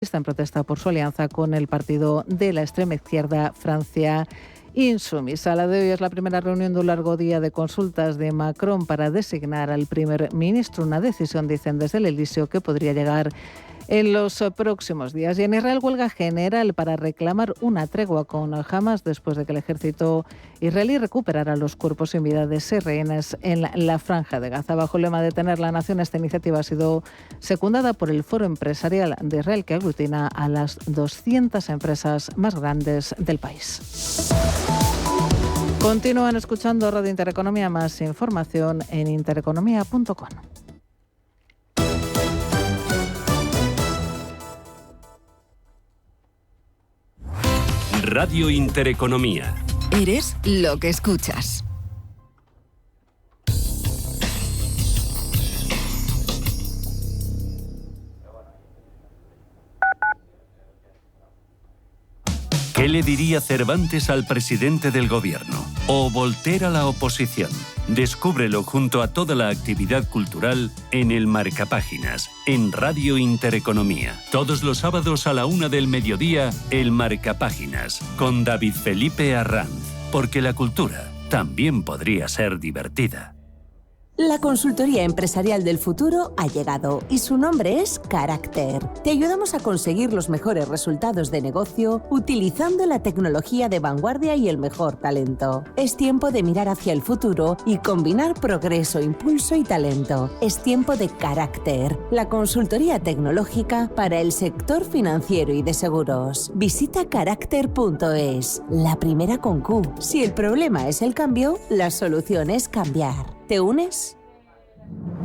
está en protesta por su alianza con el partido de la extrema izquierda Francia Insumisa. La de hoy es la primera reunión de un largo día de consultas de Macron para designar al primer ministro. Una decisión, dicen desde el Elíseo, que podría llegar en los próximos días. Y en Israel, huelga general para reclamar una tregua con Hamas después de que el ejército israelí recuperara los cuerpos sin vida de 6 rehenes en la franja de Gaza. Bajo el lema de Detener la Nación, esta iniciativa ha sido secundada por el Foro Empresarial de Israel, que aglutina a las 200 empresas más grandes del país. Continúan escuchando Radio Intereconomía. Más información en intereconomía.com. Radio Intereconomía. Eres lo que escuchas. ¿Qué le diría Cervantes al presidente del gobierno? ¿O Voltaire a la oposición? Descúbrelo junto a toda la actividad cultural en el Marcapáginas, en Radio Intereconomía. Todos los sábados a la 1 del mediodía, el Marcapáginas, con David Felipe Arranz. Porque la cultura también podría ser divertida. La consultoría empresarial del futuro ha llegado y su nombre es Carácter. Te ayudamos a conseguir los mejores resultados de negocio utilizando la tecnología de vanguardia y el mejor talento. Es tiempo de mirar hacia el futuro y combinar progreso, impulso y talento. Es tiempo de Carácter, la consultoría tecnológica para el sector financiero y de seguros. Visita carácter.es, la primera con Q. Si el problema es el cambio, la solución es cambiar. ¿Te unes?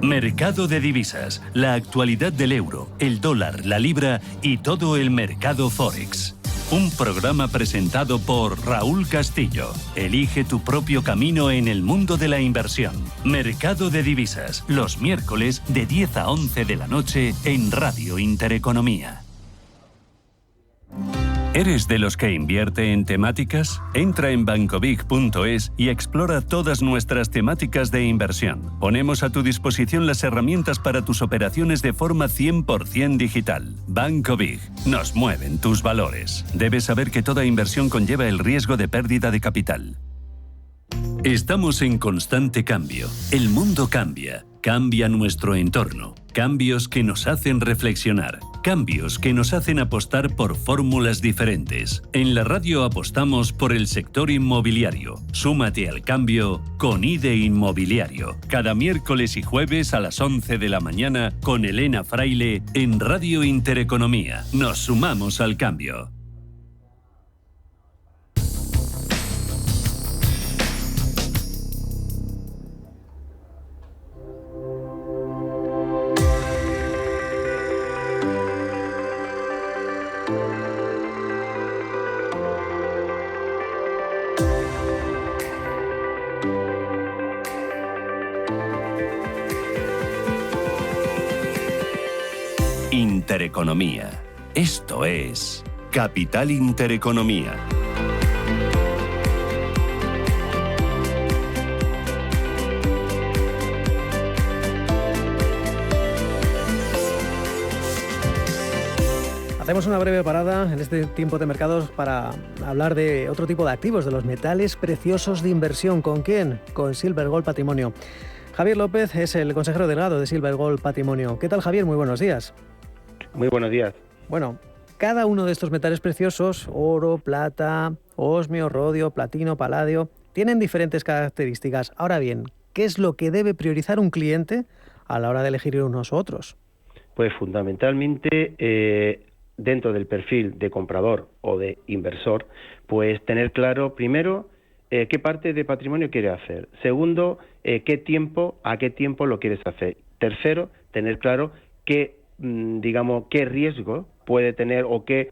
Mercado de divisas, la actualidad del euro, el dólar, la libra y todo el mercado Forex. Un programa presentado por Raúl Castillo. Elige tu propio camino en el mundo de la inversión. Mercado de divisas, los miércoles de 10 a 11 de la noche en Radio Intereconomía. ¿Eres de los que invierte en temáticas? Entra en bancobig.es y explora todas nuestras temáticas de inversión. Ponemos a tu disposición las herramientas para tus operaciones de forma 100% digital. Banco Big. Nos mueven tus valores. Debes saber que toda inversión conlleva el riesgo de pérdida de capital. Estamos en constante cambio. El mundo cambia. Cambia nuestro entorno. Cambios que nos hacen reflexionar. Cambios que nos hacen apostar por fórmulas diferentes. En la radio apostamos por el sector inmobiliario. Súmate al cambio con IDE Inmobiliario. Cada miércoles y jueves a las 11 de la mañana con Elena Fraile en Radio Intereconomía. Nos sumamos al cambio. Intereconomía. Esto es Capital Intereconomía. Hacemos una breve parada en este tiempo de mercados para hablar de otro tipo de activos, de los metales preciosos de inversión. ¿Con quién? Con Silver Gold Patrimonio. Javier López es el consejero delegado de Silver Gold Patrimonio. ¿Qué tal, Javier? Muy buenos días. Muy buenos días. Bueno, cada uno de estos metales preciosos, oro, plata, osmio, rodio, platino, paladio, tienen diferentes características. Ahora bien, ¿qué es lo que debe priorizar un cliente a la hora de elegir unos u otros? Pues fundamentalmente, dentro del perfil de comprador o de inversor, pues tener claro, primero, qué parte de patrimonio quiere hacer. Segundo, a qué tiempo lo quieres hacer. Tercero, tener claro qué riesgo puede tener o qué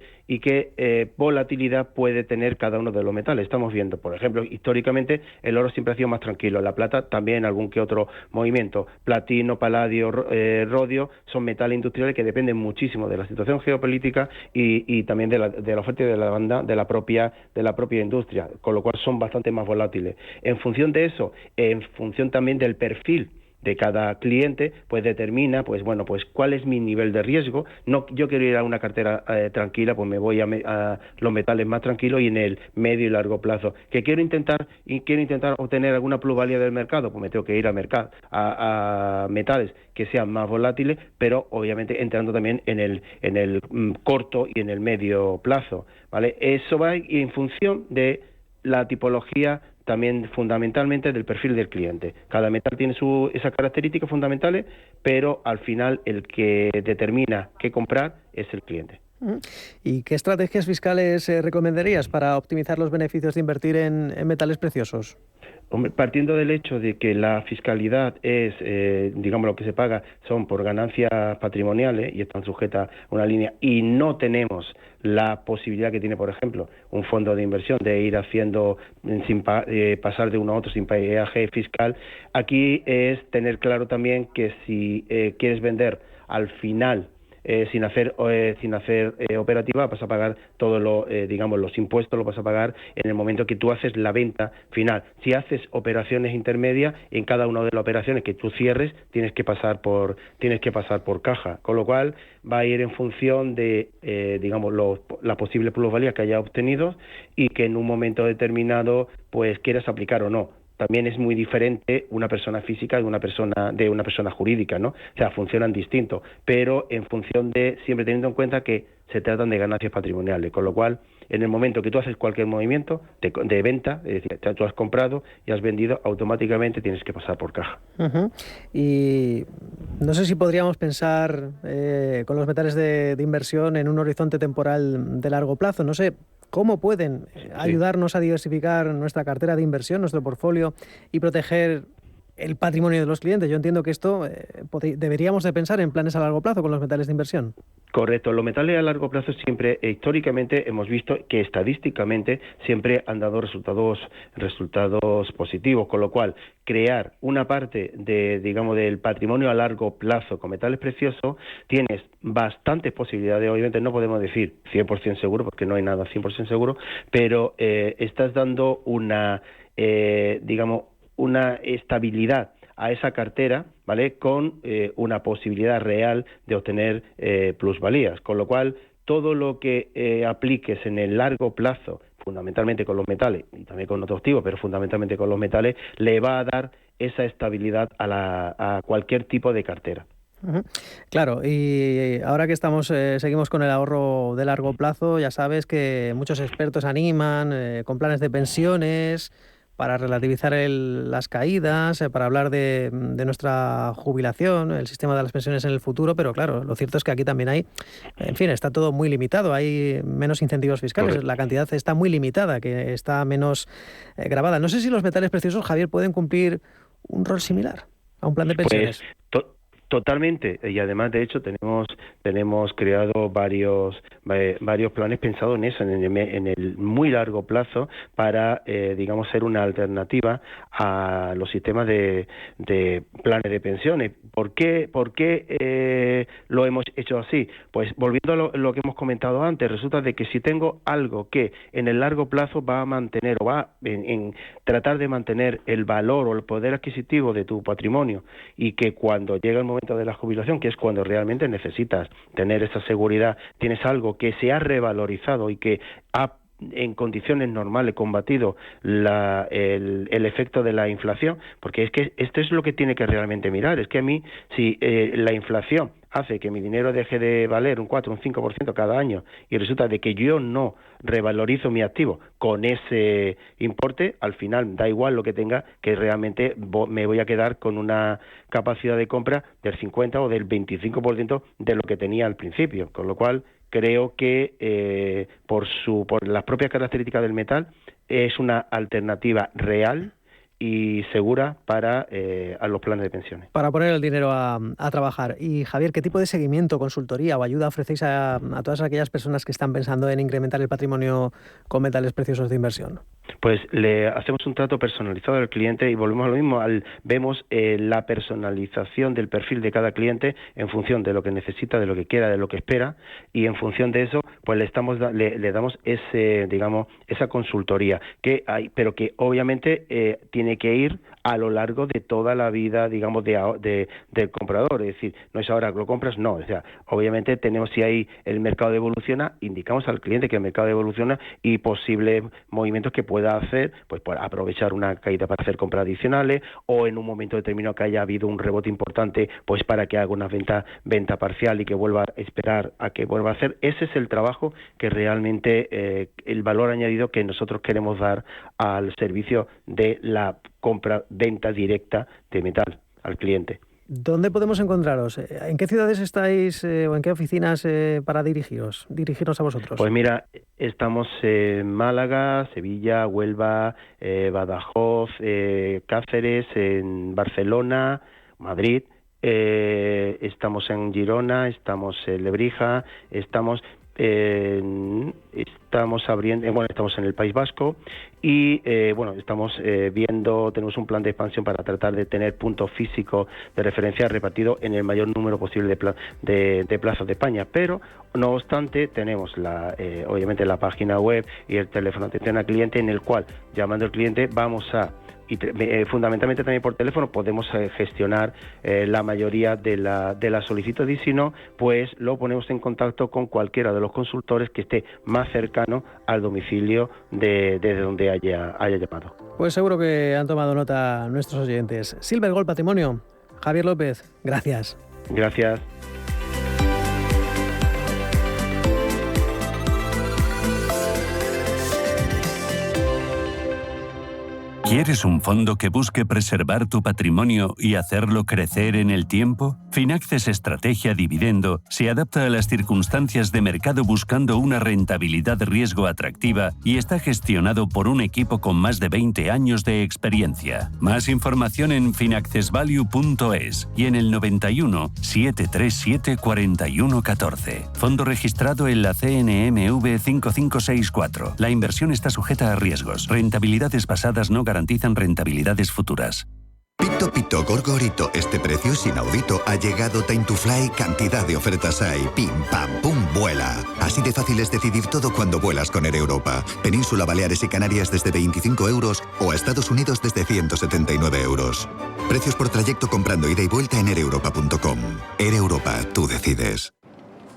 volatilidad puede tener cada uno de los metales. Estamos viendo, por ejemplo, históricamente el oro siempre ha sido más tranquilo, la plata también algún que otro movimiento, platino, paladio, rodio, son metales industriales que dependen muchísimo de la situación geopolítica y también de la oferta y de la demanda de la propia industria, con lo cual son bastante más volátiles. En función de eso, en función también del perfil de cada cliente, pues determina, pues bueno, pues cuál es mi nivel de riesgo. No, yo quiero ir a una cartera tranquila, pues me voy a los metales más tranquilos y en el medio y largo plazo. Que quiero intentar obtener alguna plusvalía del mercado, pues me tengo que ir a metales que sean más volátiles, pero obviamente entrando también en el corto y en el medio plazo, ¿vale? Eso va en función de la tipología, también fundamentalmente del perfil del cliente. Cada metal tiene esas características fundamentales, pero al final el que determina qué comprar es el cliente. ¿Y qué estrategias fiscales recomendarías para optimizar los beneficios de invertir en metales preciosos? Hombre, partiendo del hecho de que la fiscalidad es, digamos, lo que se paga son por ganancias patrimoniales y están sujetas a una línea, y no tenemos la posibilidad que tiene, por ejemplo, un fondo de inversión de ir haciendo sin pasar de uno a otro sin peaje fiscal, aquí es tener claro también que si quieres vender al final sin hacer operativa, vas a pagar todos los impuestos, los vas a pagar en el momento que tú haces la venta final. Si haces operaciones intermedias, en cada una de las operaciones que tú cierres tienes que pasar por caja, con lo cual va a ir en función de la posible plusvalía que haya obtenido y que en un momento determinado pues quieras aplicar o no. También es muy diferente una persona física de una persona jurídica, ¿no? O sea, funcionan distintos, pero en función de, siempre teniendo en cuenta que se tratan de ganancias patrimoniales, con lo cual, en el momento que tú haces cualquier movimiento de venta, es decir, tú has comprado y has vendido, automáticamente tienes que pasar por caja. Uh-huh. Y no sé si podríamos pensar con los metales de inversión en un horizonte temporal de largo plazo, no sé. ¿Cómo pueden ayudarnos a diversificar nuestra cartera de inversión, nuestro portfolio y proteger el patrimonio de los clientes? Yo entiendo que esto deberíamos de pensar en planes a largo plazo con los metales de inversión. Correcto. Los metales a largo plazo siempre, históricamente, hemos visto que estadísticamente siempre han dado resultados positivos, con lo cual crear una parte del patrimonio a largo plazo con metales preciosos, tienes bastantes posibilidades. Obviamente no podemos decir 100% seguro, porque no hay nada 100% seguro, pero estás dando una estabilidad a esa cartera, ¿vale? Con una posibilidad real de obtener plusvalías, con lo cual todo lo que apliques en el largo plazo, fundamentalmente con los metales y también con otros activos, pero fundamentalmente con los metales, le va a dar esa estabilidad a cualquier tipo de cartera. Uh-huh. Claro, y ahora que seguimos con el ahorro de largo plazo, ya sabes que muchos expertos animan con planes de pensiones para relativizar las caídas, para hablar de nuestra jubilación, el sistema de las pensiones en el futuro, pero claro, lo cierto es que aquí también está todo muy limitado, hay menos incentivos fiscales, correcto. La cantidad está muy limitada, que está menos grabada. No sé si los metales preciosos, Javier, pueden cumplir un rol similar a un plan de pensiones. Totalmente, y además de hecho tenemos creado varios planes pensados en eso, en el muy largo plazo, para ser una alternativa a los sistemas de planes de pensiones. ¿Por qué lo hemos hecho así? Pues volviendo a lo que hemos comentado antes, resulta de que si tengo algo que en el largo plazo va a mantener o va en tratar de mantener el valor o el poder adquisitivo de tu patrimonio, y que cuando llega el momento de la jubilación, que es cuando realmente necesitas tener esa seguridad, tienes algo que se ha revalorizado y que ha en condiciones normales combatido el efecto de la inflación, porque es que esto es lo que tiene que realmente mirar. Es que a mí, si la inflación hace que mi dinero deje de valer un 4, un 5% cada año, y resulta de que yo no revalorizo mi activo con ese importe, al final da igual lo que tenga, que realmente me voy a quedar con una capacidad de compra del 50 o del 25% de lo que tenía al principio, con lo cual creo que por las propias características del metal es una alternativa real y segura para a los planes de pensiones. Para poner el dinero a trabajar. Y Javier, ¿qué tipo de seguimiento, consultoría o ayuda ofrecéis a todas aquellas personas que están pensando en incrementar el patrimonio con metales preciosos de inversión? Pues le hacemos un trato personalizado al cliente y volvemos a lo mismo. Vemos la personalización del perfil de cada cliente en función de lo que necesita, de lo que quiera, de lo que espera, y en función de eso pues le damos esa consultoría que hay, pero que obviamente tiene que ir a lo largo de toda la vida, digamos, del comprador. Es decir, no es ahora que lo compras, no. O sea, obviamente tenemos, si ahí el mercado evoluciona, indicamos al cliente que el mercado evoluciona y posibles movimientos que pueda hacer, pues para aprovechar una caída para hacer compras adicionales, o en un momento determinado que haya habido un rebote importante, pues para que haga una venta parcial y que vuelva a esperar a que vuelva a hacer. Ese es el trabajo que realmente el valor añadido que nosotros queremos dar al servicio de la compra-venta directa de metal al cliente. ¿Dónde podemos encontraros? ¿En qué ciudades estáis o en qué oficinas para dirigirnos a vosotros? Pues mira, estamos en Málaga, Sevilla, Huelva, Badajoz, Cáceres, en Barcelona, Madrid, estamos en Girona, estamos en Lebrija, estamos abriendo, estamos en el País Vasco y estamos tenemos un plan de expansión para tratar de tener puntos físicos de referencia repartidos en el mayor número posible de plazas de España, pero no obstante tenemos obviamente la página web y el teléfono de atención al cliente, en el cual, llamando al cliente, vamos a fundamentalmente también por teléfono podemos gestionar la mayoría de las solicitudes, y si no, pues lo ponemos en contacto con cualquiera de los consultores que esté más cercano al domicilio desde donde haya llamado. Pues seguro que han tomado nota nuestros oyentes. Silver Gold Patrimonio, Javier López, gracias. Gracias. ¿Quieres un fondo que busque preservar tu patrimonio y hacerlo crecer en el tiempo? Finaxes Estrategia Dividendo se adapta a las circunstancias de mercado buscando una rentabilidad-riesgo atractiva y está gestionado por un equipo con más de 20 años de experiencia. Más información en finaccesvalue.es y en el 91 737 4114. Fondo registrado en la CNMV 5564. La inversión está sujeta a riesgos. Rentabilidades pasadas no garantizan rentabilidades futuras. Pito Pito Gorgorito, este precio es inaudito. Ha llegado Time to Fly, cantidad de ofertas hay. Pim, pam, pum, vuela. Así de fácil es decidir todo cuando vuelas con Air Europa. Península, Baleares y Canarias desde 25 euros o a Estados Unidos desde 179 euros. Precios por trayecto comprando ida y vuelta en aereuropa.com. Air Europa, tú decides.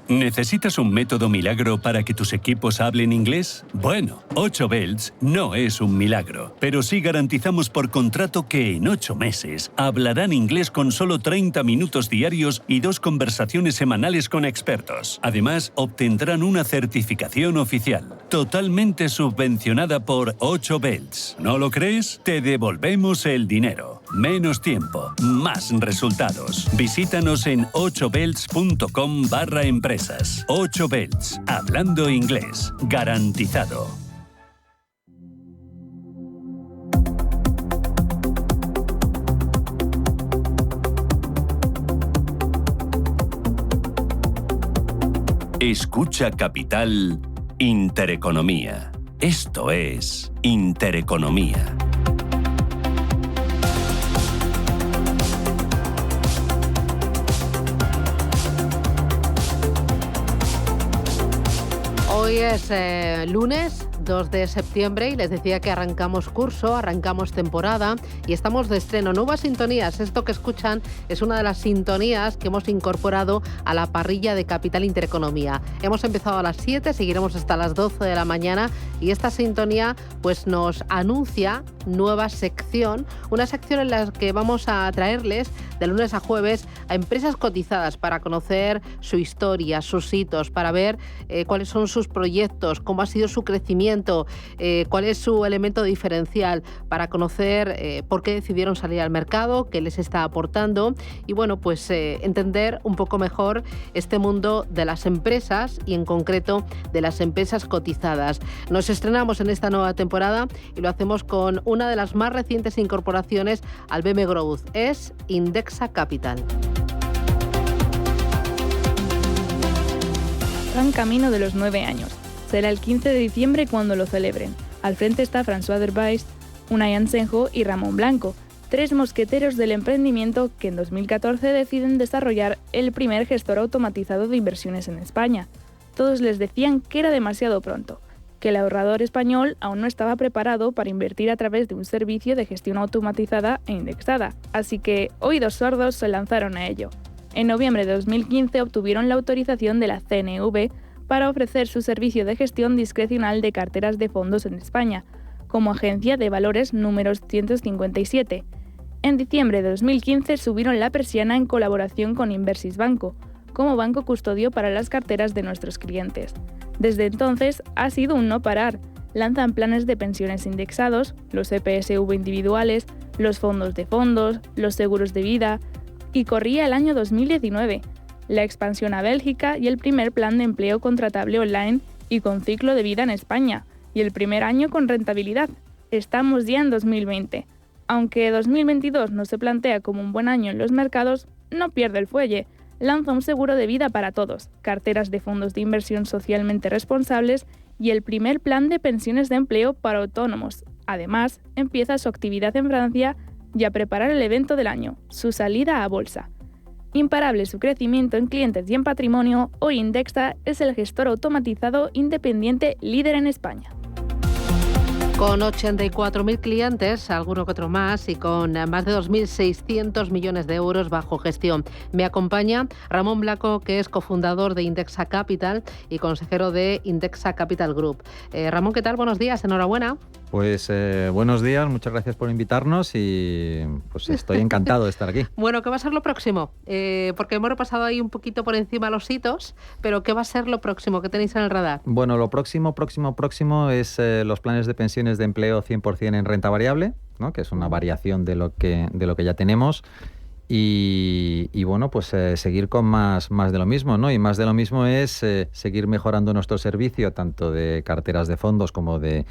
¿Necesitas un método milagro para que tus equipos hablen inglés? Bueno, 8 Belts no es un milagro, pero sí garantizamos por contrato que en 8 meses hablarán inglés con solo 30 minutos diarios y 2 conversaciones semanales con expertos. Además, obtendrán una certificación oficial, totalmente subvencionada por 8 Belts. ¿No lo crees? Te devolvemos el dinero. Menos tiempo, más resultados. Visítanos en 8belts.com/empresas. 8 Belts. Hablando inglés. Garantizado. Escucha Capital Intereconomía. Esto es Intereconomía. Hoy es lunes 2 de septiembre y les decía que arrancamos curso, arrancamos temporada y estamos de estreno. Nuevas sintonías. Esto que escuchan es una de las sintonías que hemos incorporado a la parrilla de Capital Intereconomía. Hemos empezado a las 7, seguiremos hasta las 12 de la mañana y esta sintonía pues nos anuncia nueva sección, una sección en la que vamos a traerles de lunes a jueves a empresas cotizadas para conocer su historia, sus hitos, para ver cuáles son sus proyectos, cómo ha sido su crecimiento, cuál es su elemento diferencial, para conocer por qué decidieron salir al mercado, qué les está aportando y bueno, pues entender un poco mejor este mundo de las empresas y en concreto de las empresas cotizadas. Nos estrenamos en esta nueva temporada y lo hacemos con una de las más recientes incorporaciones al BM Growth, es Indexa Capital. Van camino de los 9 años. Será el 15 de diciembre cuando lo celebren. Al frente está François Derbaix, Unai Ansenjo y Ramón Blanco, 3 mosqueteros del emprendimiento que en 2014 deciden desarrollar el primer gestor automatizado de inversiones en España. Todos les decían que era demasiado pronto, que el ahorrador español aún no estaba preparado para invertir a través de un servicio de gestión automatizada e indexada, así que oídos sordos se lanzaron a ello. En noviembre de 2015 obtuvieron la autorización de la CNV para ofrecer su servicio de gestión discrecional de carteras de fondos en España, como agencia de valores número 157. En diciembre de 2015 subieron la persiana en colaboración con Inversis Banco, como banco custodio para las carteras de nuestros clientes. Desde entonces ha sido un no parar. Lanzan planes de pensiones indexados, los EPSV individuales, los fondos de fondos, los seguros de vida, y corría el año 2019, la expansión a Bélgica y el primer plan de empleo contratable online y con ciclo de vida en España, y el primer año con rentabilidad. Estamos ya en 2020. Aunque 2022 no se plantea como un buen año en los mercados, no pierde el fuelle. Lanza un seguro de vida para todos, carteras de fondos de inversión socialmente responsables y el primer plan de pensiones de empleo para autónomos. Además, empieza su actividad en Francia y a preparar el evento del año, su salida a bolsa. Imparable su crecimiento en clientes y en patrimonio, hoy Indexa es el gestor automatizado independiente líder en España. Con 84.000 clientes, alguno que otro más, y con más de 2.600 millones de euros bajo gestión. Me acompaña Ramón Blanco, que es cofundador de Indexa Capital y consejero de Indexa Capital Group. Ramón, ¿qué tal? Buenos días, enhorabuena. Pues buenos días, muchas gracias por invitarnos y pues estoy encantado de estar aquí. Bueno, ¿qué va a ser lo próximo? Porque hemos repasado ahí un poquito por encima los hitos, pero ¿qué va a ser lo próximo que tenéis en el radar? Bueno, lo próximo es los planes de pensiones de empleo 100% en renta variable, ¿no? Que es una variación de lo que ya tenemos. Y bueno, pues seguir con más de lo mismo, ¿no? Y más de lo mismo es seguir mejorando nuestro servicio, tanto de carteras de fondos como de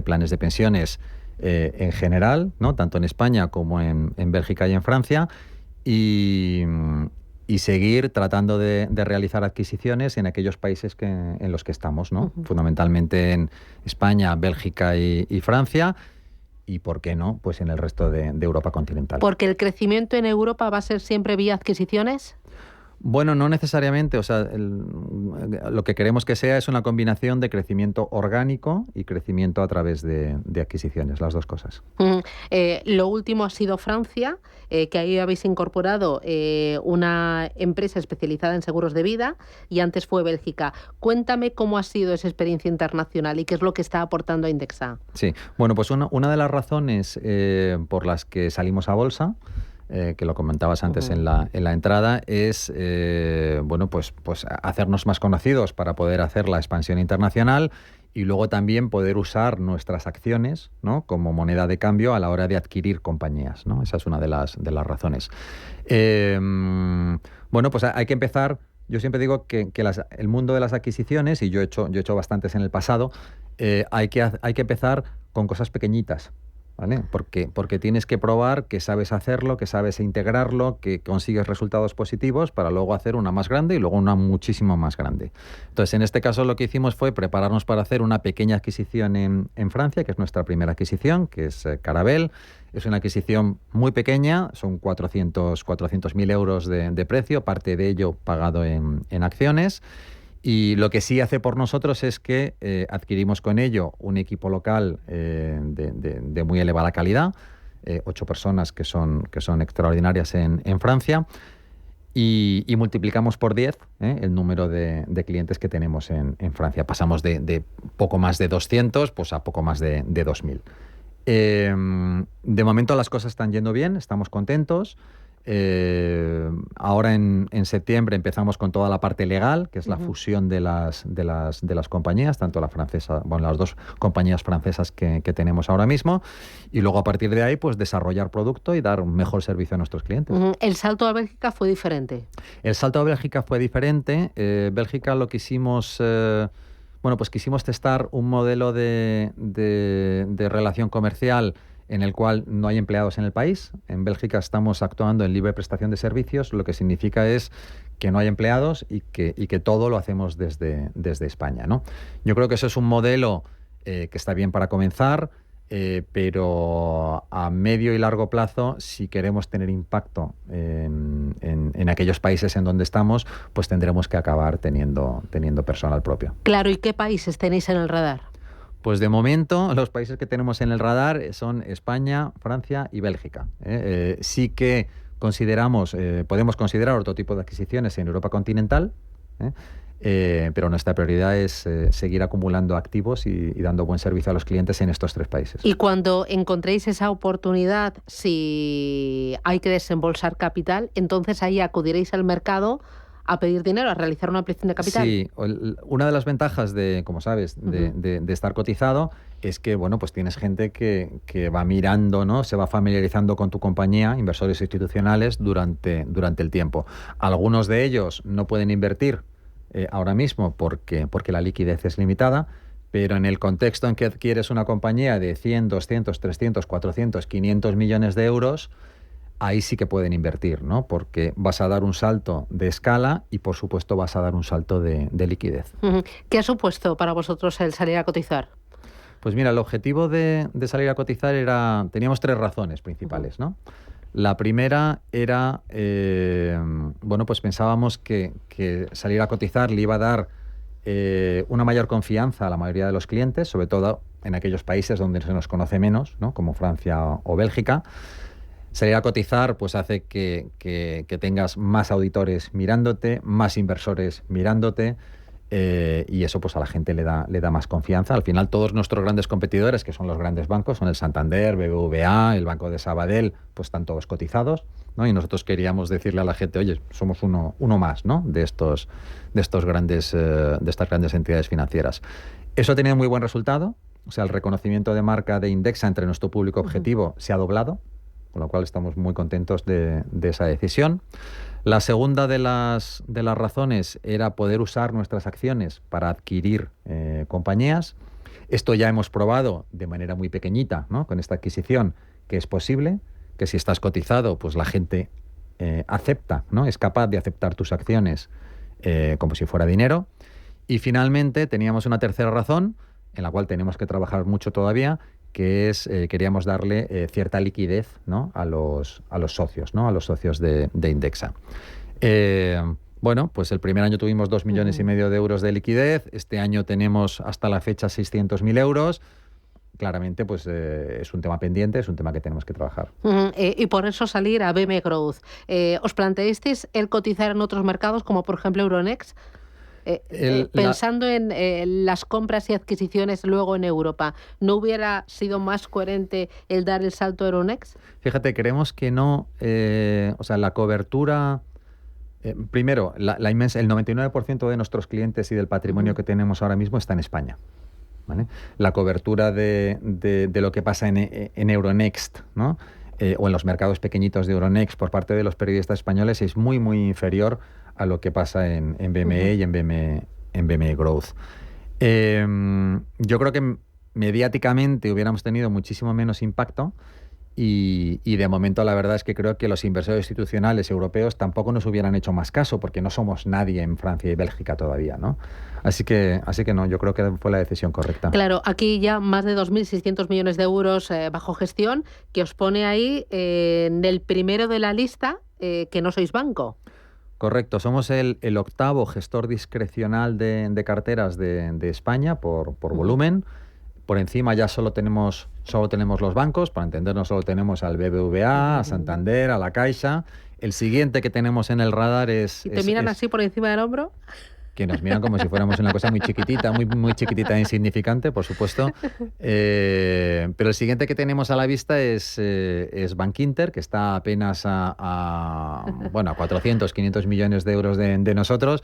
planes de pensiones en general, ¿no? Tanto en España como en Bélgica y en Francia, y seguir tratando de realizar adquisiciones en aquellos países en los que estamos, ¿no? Fundamentalmente en España, Bélgica y Francia. Y, ¿por qué no?, pues en el resto de Europa continental. ¿Porque el crecimiento en Europa va a ser siempre vía adquisiciones? Bueno, no necesariamente. O sea, lo que queremos que sea es una combinación de crecimiento orgánico y crecimiento a través de adquisiciones, las dos cosas. Lo último ha sido Francia, que ahí habéis incorporado una empresa especializada en seguros de vida, y antes fue Bélgica. Cuéntame cómo ha sido esa experiencia internacional y qué es lo que está aportando a Indexa. Sí, bueno, pues una de las razones por las que salimos a bolsa, que lo comentabas antes en la entrada, es bueno, pues hacernos más conocidos para poder hacer la expansión internacional y luego también poder usar nuestras acciones, ¿no?, como moneda de cambio a la hora de adquirir compañías, ¿no? Esa es una de las razones. Bueno, pues hay que empezar. Yo siempre digo que el mundo de las adquisiciones, y yo he hecho bastantes en el pasado, hay que empezar con cosas pequeñitas, ¿vale? Porque tienes que probar que sabes hacerlo, que sabes integrarlo, que consigues resultados positivos para luego hacer una más grande y luego una muchísimo más grande. Entonces, en este caso lo que hicimos fue prepararnos para hacer una pequeña adquisición en Francia, que es nuestra primera adquisición, que es Carabel. Es una adquisición muy pequeña, son 400.000 euros de precio, parte de ello pagado en acciones. Y lo que sí hace por nosotros es que adquirimos con ello un equipo local de muy elevada calidad, 8 personas que son extraordinarias en Francia, y multiplicamos por 10 el número de clientes que tenemos en Francia. Pasamos de poco más de 200 pues a poco más de 2.000. De momento las cosas están yendo bien, estamos contentos. Ahora en septiembre empezamos con toda la parte legal, que es la fusión de las compañías, tanto la francesa, bueno, las dos compañías francesas que tenemos ahora mismo, y luego a partir de ahí pues desarrollar producto y dar un mejor servicio a nuestros clientes. ¿El salto a Bélgica fue diferente? El salto a Bélgica fue diferente. Bélgica lo quisimos... Bueno, pues quisimos testar un modelo de relación comercial en el cual no hay empleados en el país. En Bélgica estamos actuando en libre prestación de servicios, lo que significa es que no hay empleados y que todo lo hacemos desde España, ¿no? Yo creo que eso es un modelo que está bien para comenzar, pero a medio y largo plazo, si queremos tener impacto en aquellos países en donde estamos, pues tendremos que acabar teniendo personal propio. Claro, ¿y qué países tenéis en el radar? Pues de momento los países que tenemos en el radar son España, Francia y Bélgica. Sí que podemos considerar otro tipo de adquisiciones en Europa continental, pero nuestra prioridad es seguir acumulando activos y dando buen servicio a los clientes en estos 3 países. Y cuando encontréis esa oportunidad, si hay que desembolsar capital, entonces ahí acudiréis al mercado a pedir dinero, a realizar una ampliación de capital. Sí, una de las ventajas de, como sabes, de estar cotizado es que, bueno, pues tienes gente que va mirando, ¿no? Se va familiarizando con tu compañía, inversores institucionales, durante el tiempo. Algunos de ellos no pueden invertir ahora mismo porque la liquidez es limitada, pero en el contexto en que adquieres una compañía de 100, 200, 300, 400, 500 millones de euros, ahí sí que pueden invertir, ¿no? Porque vas a dar un salto de escala y, por supuesto, vas a dar un salto de liquidez. ¿Qué ha supuesto para vosotros el salir a cotizar? Pues mira, el objetivo de salir a cotizar teníamos 3 razones principales, ¿no? La primera era, pues pensábamos que salir a cotizar le iba a dar una mayor confianza a la mayoría de los clientes, sobre todo en aquellos países donde se nos conoce menos, ¿no? Como Francia o Bélgica. Salir a cotizar pues hace que tengas más auditores mirándote, más inversores mirándote, y eso pues a la gente le da más confianza. Al final todos nuestros grandes competidores, que son los grandes bancos, son el Santander, BBVA, el Banco de Sabadell, pues están todos cotizados, ¿no? Y nosotros queríamos decirle a la gente, oye, somos uno más, ¿no? de estas grandes entidades financieras. Eso ha tenido muy buen resultado. O sea, el reconocimiento de marca de Indexa entre nuestro público objetivo se ha doblado, con lo cual estamos muy contentos de esa decisión. La segunda de las razones era poder usar nuestras acciones para adquirir compañías. Esto ya hemos probado de manera muy pequeñita, ¿no? Con esta adquisición, que es posible, que si estás cotizado, pues la gente acepta, ¿no? Es capaz de aceptar tus acciones como si fuera dinero. Y finalmente teníamos una tercera razón, en la cual tenemos que trabajar mucho todavía, que es queríamos darle cierta liquidez, ¿no? a los socios, ¿no? A los socios de Indexa. Pues el primer año tuvimos 2,5 millones de euros de liquidez. Este año tenemos hasta la fecha 600.000 euros. Claramente, pues es un tema pendiente, es un tema que tenemos que trabajar. Y por eso salir a BM Growth. ¿Os planteasteis el cotizar en otros mercados, como por ejemplo Euronext? Pensando en las compras y adquisiciones luego en Europa, ¿no hubiera sido más coherente el dar el salto a Euronext? Fíjate, creemos que no. La cobertura... primero, el 99% de nuestros clientes y del patrimonio que tenemos ahora mismo está en España, ¿vale? La cobertura de lo que pasa en Euronext, ¿no? O en los mercados pequeñitos de Euronext por parte de los periodistas españoles es muy, muy inferior a lo que pasa en BME y en BME Growth. Yo creo que mediáticamente hubiéramos tenido muchísimo menos impacto y de momento la verdad es que creo que los inversores institucionales europeos tampoco nos hubieran hecho más caso porque no somos nadie en Francia y Bélgica todavía, ¿no? Así que no, yo creo que fue la decisión correcta. Claro, aquí ya más de 2.600 millones de euros bajo gestión, que os pone ahí en el primero de la lista que no sois banco. Correcto, somos el octavo gestor discrecional de carteras de España por volumen. Por encima ya solo tenemos los bancos, para entendernos solo tenemos al BBVA, a Santander, a la Caixa. El siguiente que tenemos en el radar es... ¿Y te miran así por encima del hombro? Que nos miran como si fuéramos una cosa muy chiquitita, muy chiquitita e insignificante, por supuesto. Pero el siguiente que tenemos a la vista es Bankinter, que está apenas a 400, 500 millones de euros de nosotros.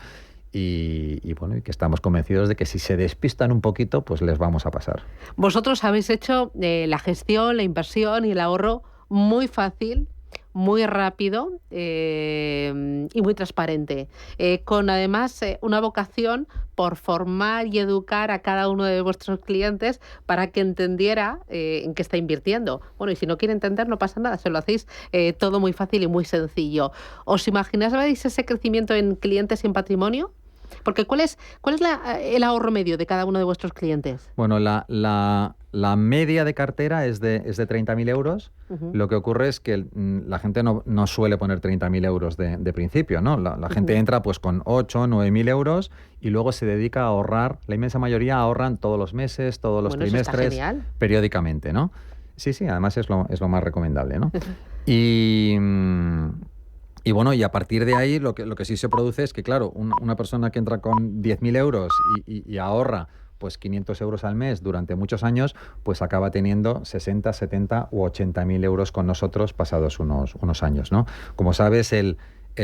Y que estamos convencidos de que si se despistan un poquito, pues les vamos a pasar. Vosotros habéis hecho la gestión, la inversión y el ahorro muy fácil, muy rápido y muy transparente, con además una vocación por formar y educar a cada uno de vuestros clientes para que entendiera en qué está invirtiendo. Bueno, y si no quiere entender, no pasa nada, se lo hacéis todo muy fácil y muy sencillo. ¿Os imagináis ese crecimiento en clientes y en patrimonio? Porque ¿cuál es el ahorro medio de cada uno de vuestros clientes? Bueno, La media de cartera es de 30.000 euros. Lo que ocurre es que la gente no suele poner 30.000 euros de principio, ¿no? La gente entra pues con 8 o 9.000 euros y luego se dedica a ahorrar. La inmensa mayoría ahorran todos los meses, todos los trimestres, periódicamente, ¿no? Sí, además es lo más recomendable, ¿no? Y bueno, y a partir de ahí lo que sí se produce es que, claro, una persona que entra con 10.000 euros y ahorra pues 500 euros al mes durante muchos años, pues acaba teniendo 60, 70 u 80.000 euros con nosotros pasados unos años, ¿no? Como sabes, el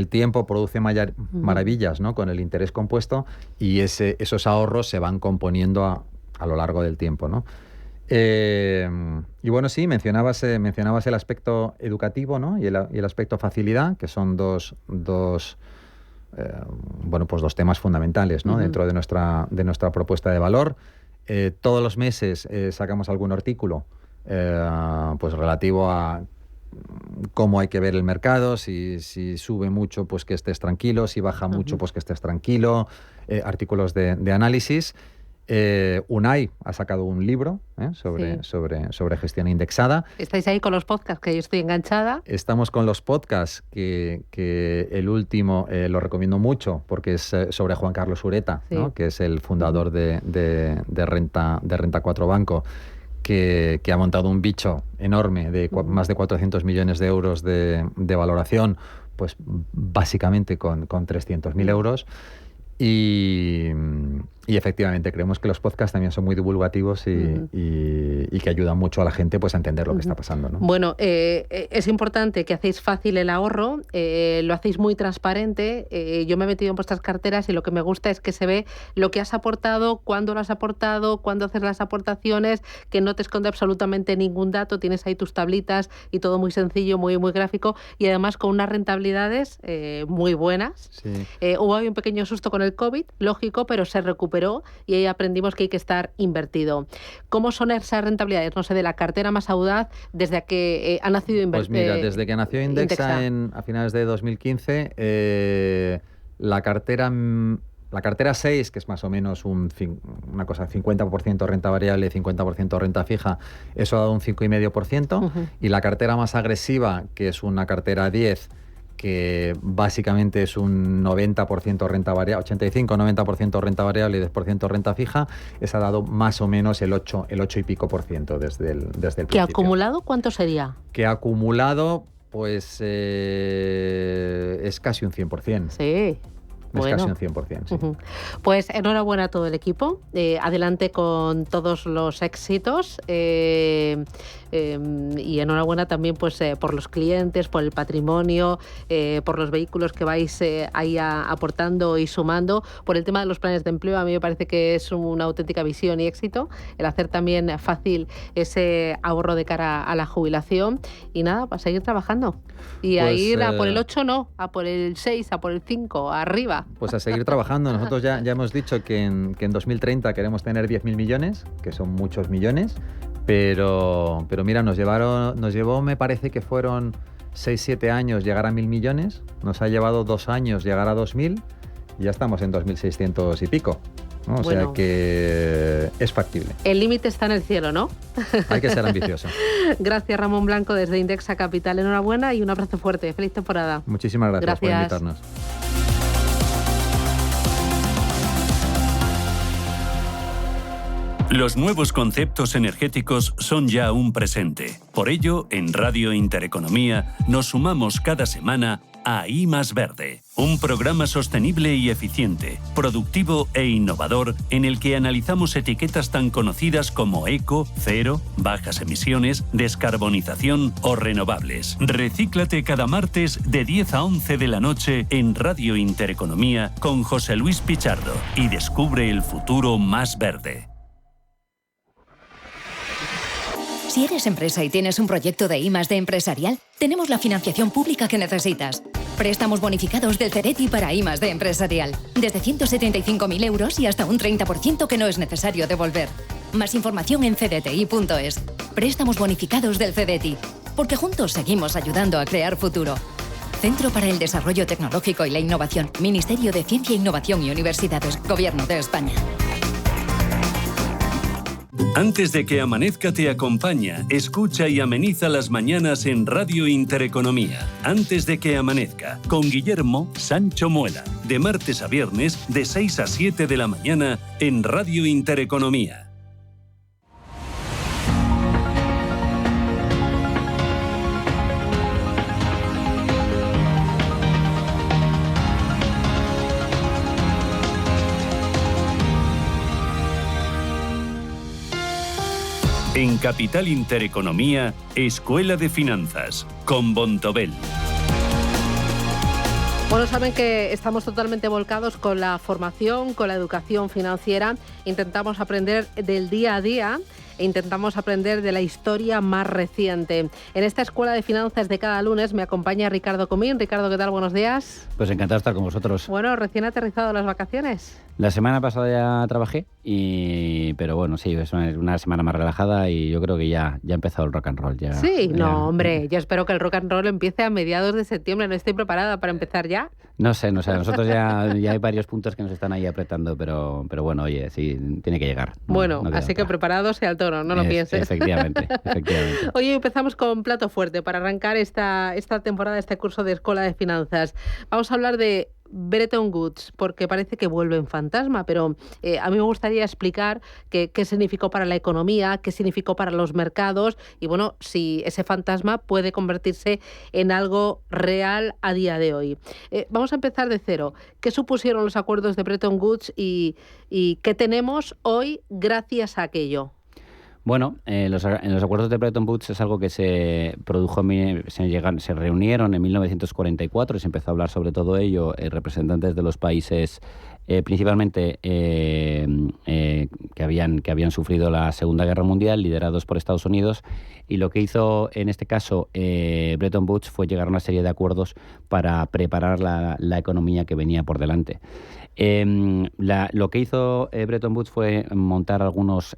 tiempo produce maravillas, ¿no? Con el interés compuesto, y esos ahorros se van componiendo a lo largo del tiempo, ¿no? Y bueno, sí, mencionabas el aspecto educativo, ¿no? y el aspecto facilidad, que son dos temas fundamentales, ¿no? Dentro de nuestra propuesta de valor. Todos los meses sacamos algún artículo pues relativo a cómo hay que ver el mercado, si sube mucho, pues que estés tranquilo, si baja mucho, pues que estés tranquilo, artículos de análisis. UNAI ha sacado un libro sobre gestión indexada. ¿Estáis ahí con los podcasts, que yo estoy enganchada? Estamos con los podcasts, que el último lo recomiendo mucho porque es sobre Juan Carlos Ureta, ¿no? Que es el fundador de Renta 4 Banco, que ha montado un bicho enorme de más de 400 millones de euros de valoración, pues básicamente con 300.000 euros. Y efectivamente creemos que los podcasts también son muy divulgativos y que ayudan mucho a la gente pues a entender lo que está pasando, ¿no? Bueno, es importante que hacéis fácil el ahorro, lo hacéis muy transparente. Yo me he metido en vuestras carteras y lo que me gusta es que se ve lo que has aportado, cuándo lo has aportado, cuándo haces las aportaciones, que no te esconde absolutamente ningún dato. Tienes ahí tus tablitas y todo muy sencillo, muy, muy gráfico, y además con unas rentabilidades muy buenas. Sí. Hubo un pequeño susto con el COVID, lógico, pero se recuperó y ahí aprendimos que hay que estar invertido. ¿Cómo son esas rentabilidades, no sé, de la cartera más audaz desde que ha nacido Indexa? Pues mira, desde que nació Indexa a finales de 2015, la cartera 6, que es más o menos una cosa, 50% renta variable, 50% renta fija, eso ha dado un 5,5%, y la cartera más agresiva, que es una cartera 10, que básicamente es un 90% renta variable, 85-90% renta variable y 10% renta fija, esa ha dado más o menos el 8 y pico % desde el principio. ¿Que acumulado cuánto sería? Que acumulado, pues es casi un 100%. Sí. Es casi un 100%, sí. Pues enhorabuena a todo el equipo. Adelante con todos los éxitos. Y enhorabuena también pues por los clientes, por el patrimonio, por los vehículos que vais ahí aportando y sumando, por el tema de los planes de empleo. A mí me parece que es una auténtica visión y éxito el hacer también fácil ese ahorro de cara a la jubilación, y nada, para seguir trabajando y pues, a ir a por el 8, no, a por el 6, a por el 5, arriba. Pues a seguir trabajando. Nosotros ya hemos dicho que en 2030 queremos tener 10.000 millones, que son muchos millones, pero mira, nos llevó, me parece que fueron 6-7 años llegar a 1.000 millones, nos ha llevado 2 años llegar a 2.000 y ya estamos en 2.600 y pico, ¿no? O sea que es factible. El límite está en el cielo, ¿no? Hay que ser ambicioso. Gracias, Ramón Blanco, desde Indexa Capital. Enhorabuena y un abrazo fuerte. Feliz temporada. Muchísimas gracias por invitarnos. Los nuevos conceptos energéticos son ya un presente. Por ello, en Radio Intereconomía nos sumamos cada semana a I Más Verde, un programa sostenible y eficiente, productivo e innovador en el que analizamos etiquetas tan conocidas como eco, cero, bajas emisiones, descarbonización o renovables. Recíclate cada martes de 10 a 11 de la noche en Radio Intereconomía con José Luis Pichardo y descubre el futuro más verde. Si eres empresa y tienes un proyecto de I+D empresarial, tenemos la financiación pública que necesitas. Préstamos bonificados del CEDETI para I+D empresarial. Desde 175.000 euros y hasta un 30% que no es necesario devolver. Más información en cdti.es. Préstamos bonificados del CEDETI. Porque juntos seguimos ayudando a crear futuro. Centro para el Desarrollo Tecnológico y la Innovación. Ministerio de Ciencia, Innovación y Universidades. Gobierno de España. Antes de que amanezca te acompaña, escucha y ameniza las mañanas en Radio Intereconomía. Antes de que amanezca, con Guillermo Sancho Muela. De martes a viernes, de 6 a 7 de la mañana, en Radio Intereconomía. En Capital Intereconomía, Escuela de Finanzas, con Bontobel. Bueno, saben que estamos totalmente volcados con la formación, con la educación financiera. Intentamos aprender del día a día e intentamos aprender de la historia más reciente. En esta Escuela de Finanzas de cada lunes me acompaña Ricardo Comín. Ricardo, ¿qué tal? Buenos días. Pues encantado de estar con vosotros. Bueno, recién aterrizado las vacaciones. La semana pasada ya trabajé, pero bueno, sí, es una semana más relajada y yo creo que ya ha empezado el rock and roll. Sí, hombre, yo espero que el rock and roll empiece a mediados de septiembre. ¿No estoy preparada para empezar ya? No sé, nosotros ya hay varios puntos que nos están ahí apretando, pero bueno, oye, sí, tiene que llegar. Bueno, así que preparados sea el toro, no lo pienses. Efectivamente. Oye, empezamos con plato fuerte para arrancar esta temporada, este curso de Escuela de Finanzas. Vamos a hablar de Bretton Woods, porque parece que vuelve en fantasma, pero a mí me gustaría explicar qué significó para la economía, qué significó para los mercados y, bueno, si ese fantasma puede convertirse en algo real a día de hoy. Vamos a empezar de cero. ¿Qué supusieron los acuerdos de Bretton Woods y qué tenemos hoy gracias a aquello? Bueno, en los acuerdos de Bretton Woods es algo que se produjo, se reunieron en 1944 y se empezó a hablar sobre todo ello representantes de los países principalmente que habían sufrido la Segunda Guerra Mundial, liderados por Estados Unidos, y lo que hizo en este caso Bretton Woods fue llegar a una serie de acuerdos para preparar la economía que venía por delante. Lo que hizo Bretton Woods fue montar algunos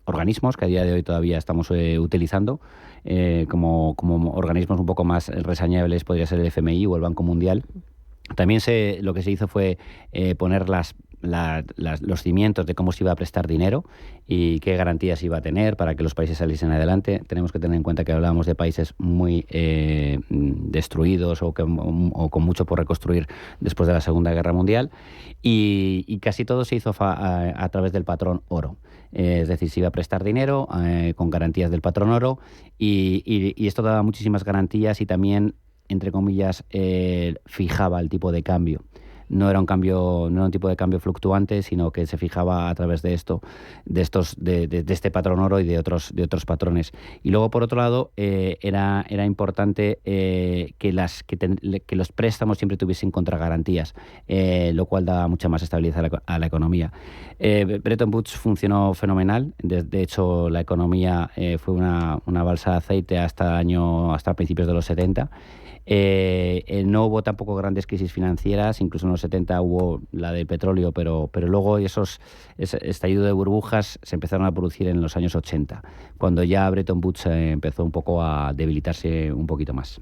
organismos que a día de hoy todavía estamos utilizando como organismos un poco más reseñables, podría ser el FMI o el Banco Mundial. También lo que se hizo fue poner los cimientos de cómo se iba a prestar dinero y qué garantías iba a tener para que los países saliesen adelante. Tenemos que tener en cuenta que hablábamos de países muy destruidos o con mucho por reconstruir después de la Segunda Guerra Mundial, y casi todo se hizo a través del patrón oro. Es decir, se iba a prestar dinero con garantías del patrón oro y esto daba muchísimas garantías y también, entre comillas, fijaba el tipo de cambio. No era un tipo de cambio fluctuante, sino que se fijaba a través de este patrón oro y de otros patrones. Y luego, por otro lado, era importante que los préstamos siempre tuviesen contragarantías, lo cual daba mucha más estabilidad a la economía. Bretton Woods funcionó fenomenal. De hecho, la economía fue una balsa de aceite hasta principios de los 70. No hubo tampoco grandes crisis financieras, incluso en los 70 hubo la del petróleo, pero luego ese estallido de burbujas se empezaron a producir en los años 80, cuando ya Bretton Woods empezó un poco a debilitarse un poquito más.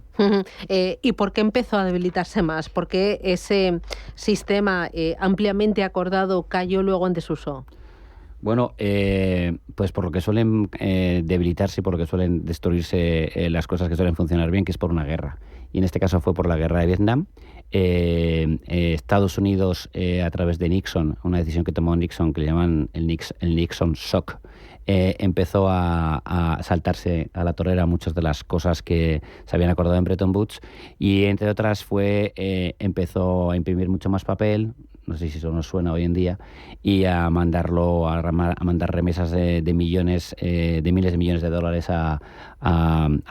¿Y por qué empezó a debilitarse más? ¿Por qué ese sistema ampliamente acordado cayó luego en desuso? Bueno, pues por lo que suelen debilitarse y por lo que suelen destruirse las cosas que suelen funcionar bien, que es por una guerra. Y en este caso fue por la guerra de Vietnam. Estados Unidos, a través de Nixon, una decisión que tomó Nixon, que le llaman el Nixon Shock, empezó a saltarse a la torera muchas de las cosas que se habían acordado en Bretton Woods, y entre otras empezó a imprimir mucho más papel, no sé si eso nos suena hoy en día, y a mandar remesas de miles de millones de dólares a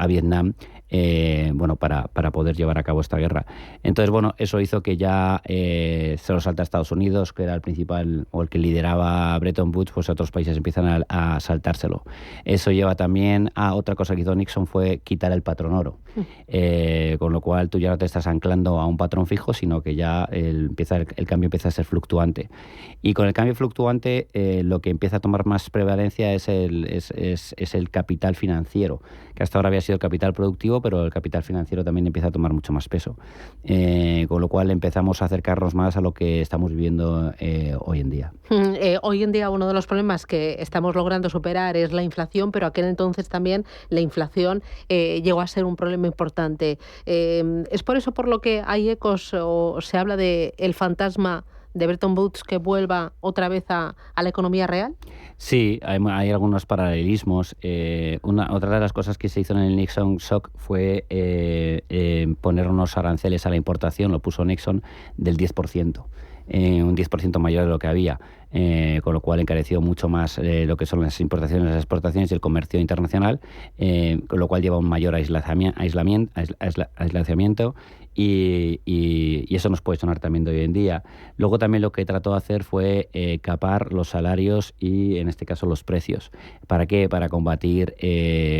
Vietnam, para poder llevar a cabo esta guerra. Entonces, bueno, eso hizo que ya se lo salta a Estados Unidos, que era el principal o el que lideraba Bretton Woods, pues otros países empiezan a saltárselo. Eso lleva también a otra cosa que hizo Nixon, fue quitar el patrón oro. Con lo cual tú ya no te estás anclando a un patrón fijo, sino que ya el cambio empieza a ser fluctuante. Y con el cambio fluctuante lo que empieza a tomar más prevalencia es el capital financiero, que hasta ahora había sido el capital productivo, pero el capital financiero también empieza a tomar mucho más peso. Con lo cual empezamos a acercarnos más a lo que estamos viviendo hoy en día. Hoy en día uno de los problemas que estamos logrando superar es la inflación, pero aquel entonces también la inflación llegó a ser un problema importante. ¿Es por eso por lo que hay ecos o se habla de el fantasma de Bretton Woods que vuelva otra vez a la economía real? Sí, hay algunos paralelismos. Otra de las cosas que se hizo en el Nixon Shock fue poner unos aranceles a la importación, lo puso Nixon, del 10%. Un 10% mayor de lo que había, con lo cual encareció mucho más lo que son las importaciones, las exportaciones y el comercio internacional, con lo cual lleva un mayor aislamiento y eso nos puede sonar también de hoy en día. Luego también lo que trató de hacer fue capar los salarios y en este caso los precios. ¿Para qué? Para combatir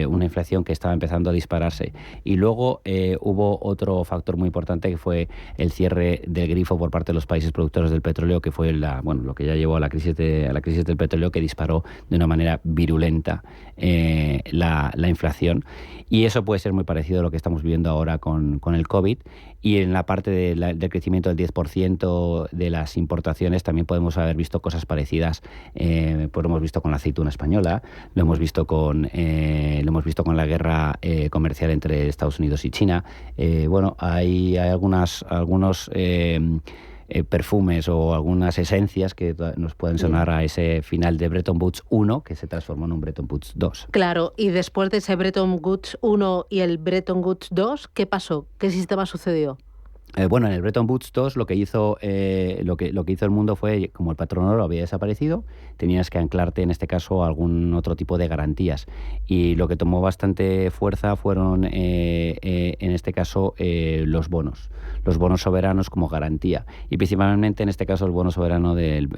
una inflación que estaba empezando a dispararse. Y luego hubo otro factor muy importante que fue el cierre del grifo por parte de los países productores del petróleo, que fue lo que ya llevó a la crisis del petróleo, que disparó de una manera virulenta la inflación. Y eso puede ser muy parecido a lo que estamos viviendo ahora con el COVID. Y en la parte del crecimiento del 10% de las importaciones también podemos haber visto cosas parecidas. Pues lo hemos visto con la aceituna española, lo hemos visto con la guerra comercial entre Estados Unidos y China. Hay algunos perfumes o algunas esencias que nos pueden sonar a ese final de Bretton Woods 1 que se transformó en un Bretton Woods 2. Claro, y después de ese Bretton Woods 1 y el Bretton Woods 2, ¿qué pasó? ¿Qué sistema sucedió? En el Bretton Woods 2 lo que hizo el mundo fue, como el patrón oro había desaparecido, tenías que anclarte en este caso a algún otro tipo de garantías. Y lo que tomó bastante fuerza fueron, en este caso, los bonos soberanos como garantía. Y principalmente en este caso el bono soberano de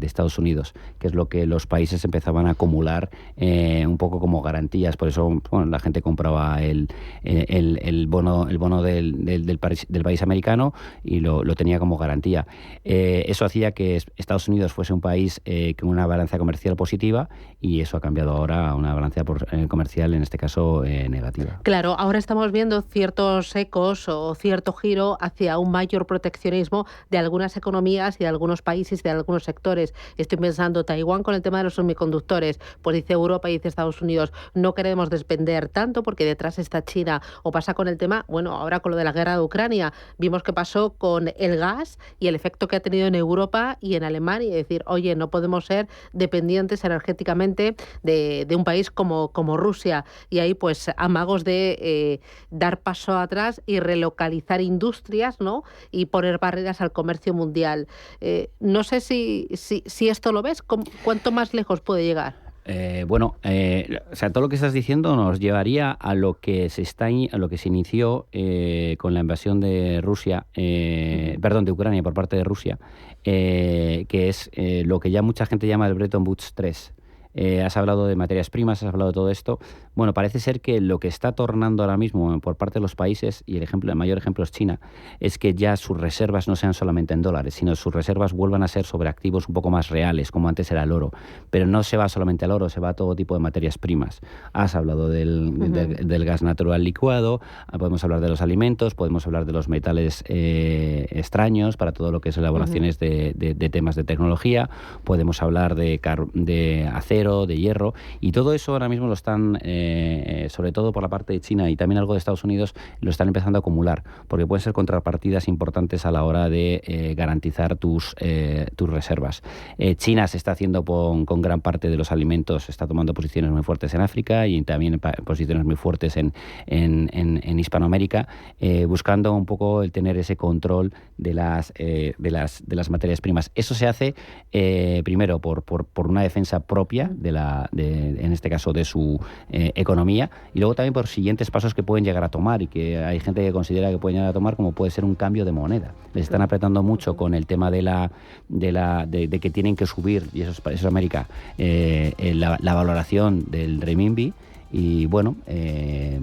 Estados Unidos, que es lo que los países empezaban a acumular un poco como garantías. Por eso la gente compraba el bono del país americano y lo tenía como garantía. Eso hacía que Estados Unidos fuese un país con una balanza comercial positiva y eso ha cambiado ahora a una balanza comercial, en este caso, negativa. Claro, ahora estamos viendo ciertos ecos o cierto giro hacia un mayor proteccionismo de algunas economías y de algunos países y de algunos sectores. Estoy pensando Taiwán con el tema de los semiconductores, pues dice Europa y dice Estados Unidos, no queremos depender tanto porque detrás está China. O pasa con el tema, ahora con lo de la guerra de Ucrania, vimos qué pasó con el gas y el efecto que ha tenido en Europa y en Alemania, y decir, oye, no podemos ser dependientes energéticamente de un país como Rusia. Y ahí pues amagos de dar paso atrás y relocalizar industrias, ¿no? Y poner barreras al comercio mundial. No sé si esto lo ves, ¿cuánto más lejos puede llegar? Todo lo que estás diciendo nos llevaría a lo que se inició con la invasión de Ucrania por parte de Rusia, que es lo que ya mucha gente llama el Bretton Woods 3. Has hablado de materias primas, has hablado de todo esto. Parece ser que lo que está tornando ahora mismo por parte de los países, y el mayor ejemplo es China, es que ya sus reservas no sean solamente en dólares, sino sus reservas vuelvan a ser sobre activos un poco más reales, como antes era el oro. Pero no se va solamente al oro, se va a todo tipo de materias primas. Has hablado del gas natural licuado, podemos hablar de los alimentos, podemos hablar de los metales extraños para todo lo que es elaboraciones de temas de tecnología, podemos hablar de acero, de hierro, y todo eso ahora mismo lo están, sobre todo por la parte de China y también algo de Estados Unidos, lo están empezando a acumular, porque pueden ser contrapartidas importantes a la hora de garantizar tus reservas. China se está haciendo con gran parte de los alimentos, está tomando posiciones muy fuertes en África y también posiciones muy fuertes en Hispanoamérica, buscando un poco el tener ese control de las materias primas. Eso se hace primero por una defensa propia en este caso de su economía, y luego también por siguientes pasos que pueden llegar a tomar y que hay gente que considera que pueden llegar a tomar, como puede ser un cambio de moneda. Les están apretando mucho con el tema de que tienen que subir, y eso es América, la valoración del renminbi. Y